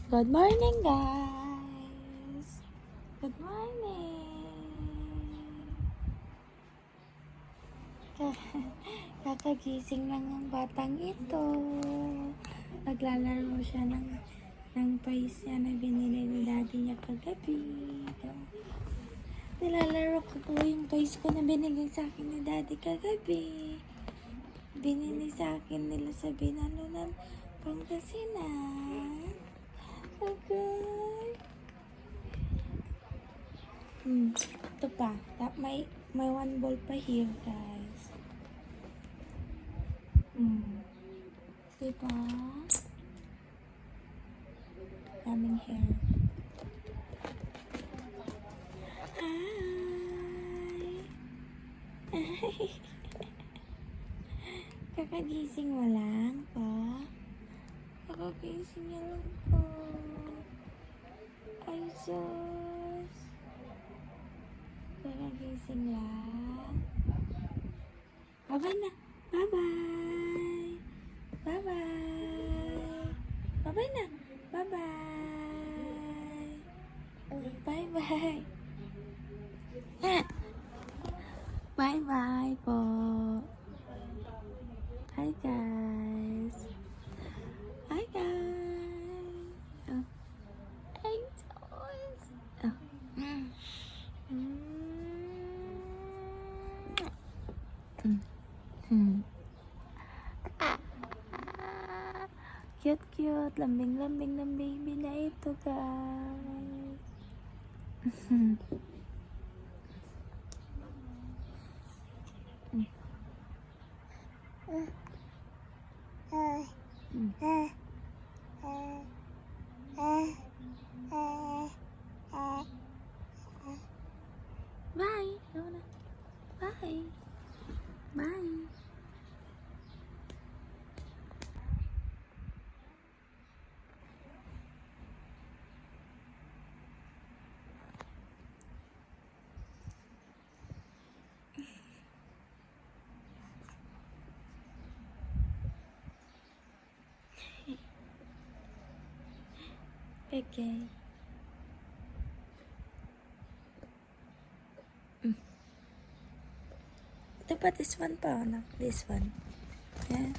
Good morning, guys! Good morning! Kakagising lang ang batang ito. Naglalaro siya ng toys niya na binili ni daddy niya kagabi. Nilalaro ko po yung toys ko na binili sa akin ni daddy kagabi. Binili sa akin nila sa Binalunan, Pangasinan. Okay. Ito pa. May one ball pa here, guys. Diba? Daming hair. Hi! Kakagising mo lang po? Kakagising niya lang po. Ay, sus. Kakagising lang. Bye-bye na. Bye-bye. Bye-bye. Bye-bye na. Bye-bye. Bye-bye. Bye-bye po. Hi, guys. Hi, guys. Oh. Hi, toys. Oh. Cute. Lambing ng baby na ito, guys. Bye. Bye. Bye. Okay. Ito pa, this one pa, anak. This one. Yeah.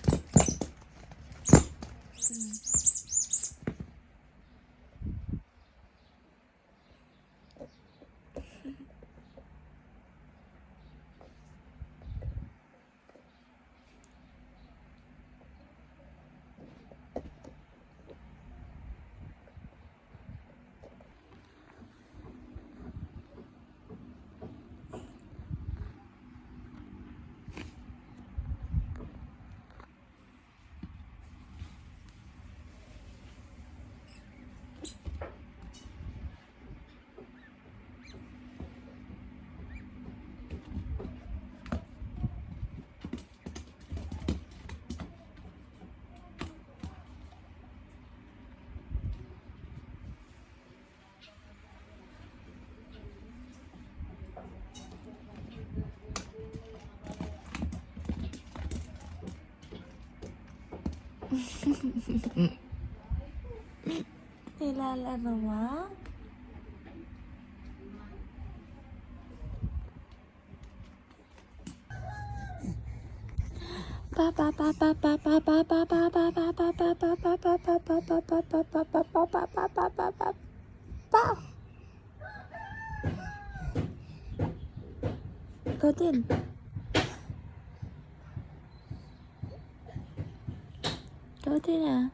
Nilalaro mo? Ikaw din. Ikaw din ah.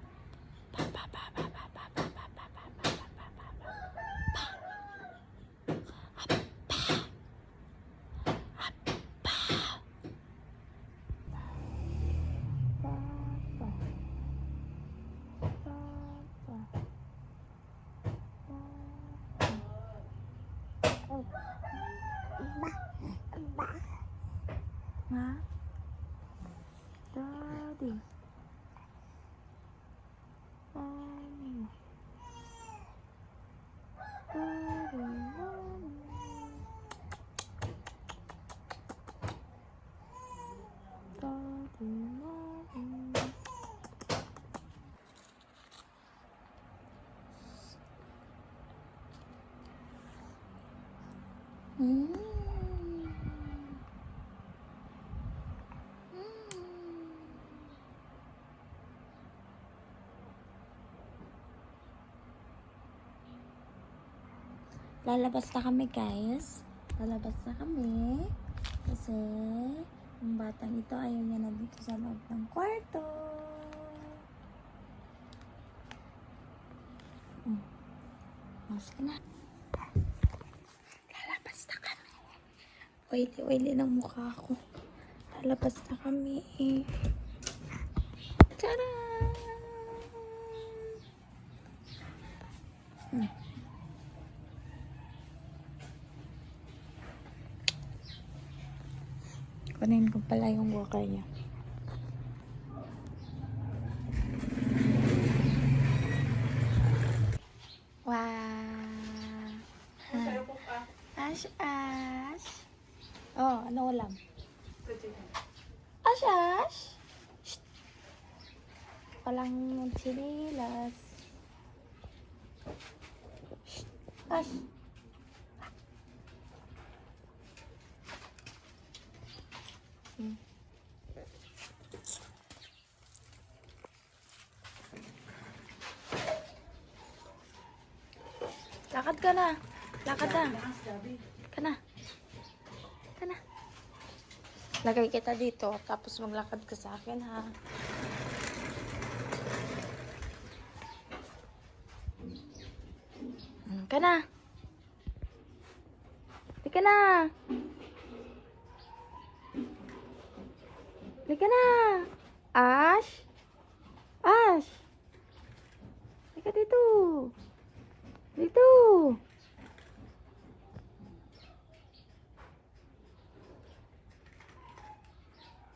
Ma? Daddy. Mommy. Daddy, mommy. Daddy, mommy. Mm. Mm. Lalabas na kami, guys. Lalabas na kami. Kasi, yung batang ito ayaw niya na dito sa loob ng kwarto. Mas na. Lalabas na kami. Oily ng mukha ko. Lalabas na kami. Tara! Kunin ko pala yung walker niya. Wow! Ash, Ash! Oh, ano ulam? Ash, Ash! Shh! Walang chinilas. Shh! Ash! Lakad ka na. Lakad na. Ka na. Ka na. Lagay kita dito. Tapos maglakad ka sa akin, ha? Ka na. Di ka na. Di ka na. Ash. Ash. Di ka dito. Dito.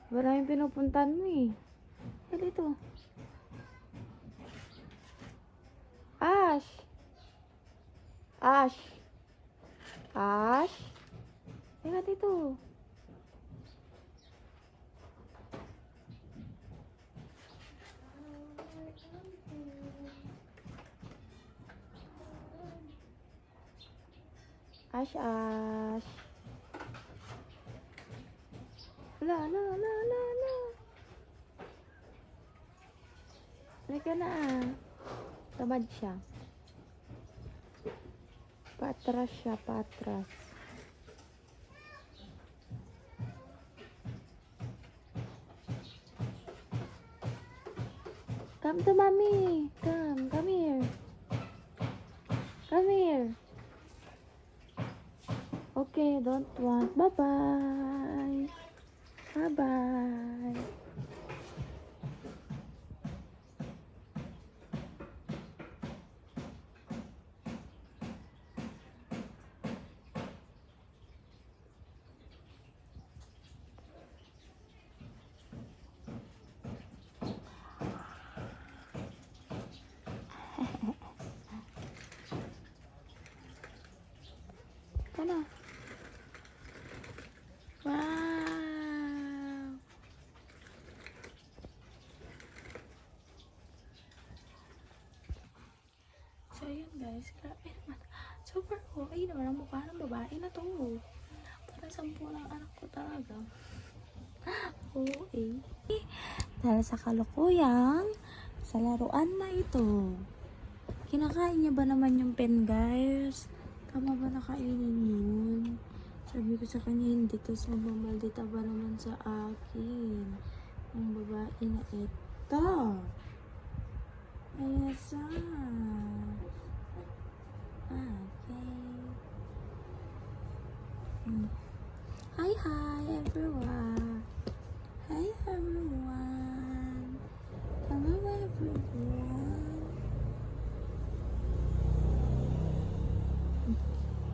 Maraming pinupuntahan mo eh. Dito. Ash. Ash. Ash. Teka dito. Ash, Ash. La. Halika na. Tamad siya. Patras siya, patras. Come to mommy. Come here. Come here. Okay, don't want. Bye-bye. Bye-bye. Ano? Wow! So, yun guys. Grabe naman. Super okay naman ang mukha ng babae na to. Parang 10 ng anak ko talaga. Okay. Dahil sa kalukuyang, sa laruan na ito. Kinakain niya ba naman yung pen, guys? Tama ba nakainin yun? Sabi ko sa kanya, hindi. Tapos magmamaldita ba naman sa akin? Ang babae na ito. Ayasa. Okay. Hi everyone. Hi everyone. Hello everyone.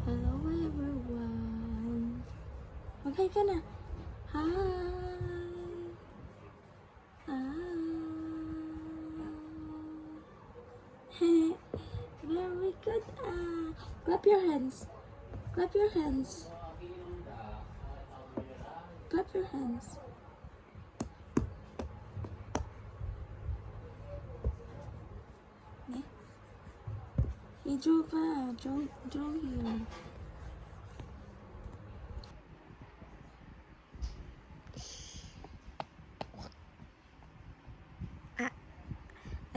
Hello everyone. Okay ka na. Hi. Very good. Clap your hands. Clap your hands. Clap your hands. Yeah. He drew ka. Draw here.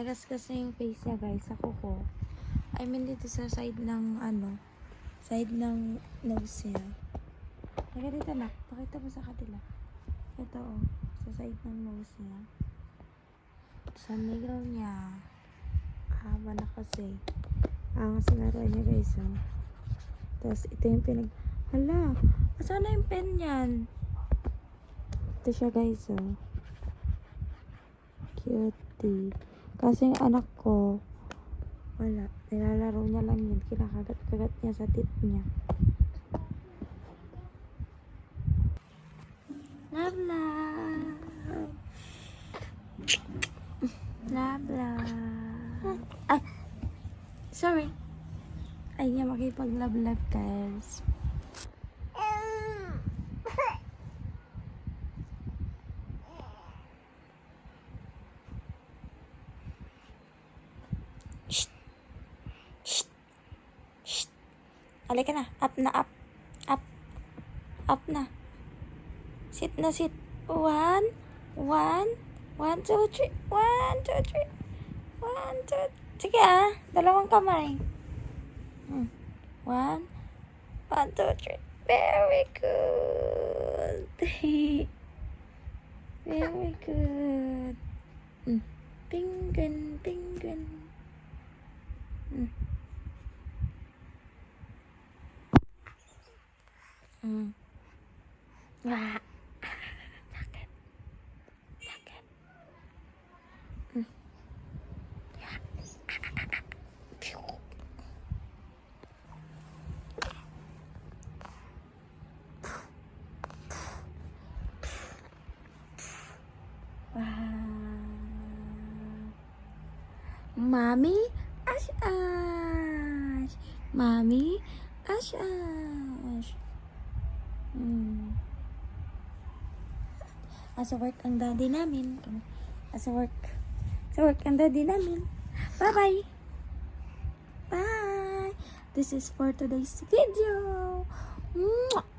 nagasgas na yung face niya guys sa kuko. I mean dito sa side ng side ng nose niya. Teka dito na, pakita mo sa kanila. Ito sa side ng nose niya. Sa nail niya. Haba na kasi. Ang sinaruan niya guys Tapos ito yung hala, asan na yung pen yan? Ito siya guys Cutie. Kasi yung anak ko, wala. Nilalaro niya lang yun. Kinakagat-kagat niya sa tit niya. Love, love. Love, love. Ay! Sorry. Ay niya makipag-love-love guys. Halika na. Up na, up. Up. Up na. Sit na, sit. 1, 1, 1, 2, 3. 1, 2, 3. 1, 2. Sige dalawang kamay. 1, 1, 2, 3. Very good. Very good. Penguin, penguin. Wah. Sakit. Sakit. Mommy, ash ash. Mommy, ash ash. Asa work ang daddy namin. Asa work ang daddy namin. Bye-bye. Bye. This is for today's video. Mwah!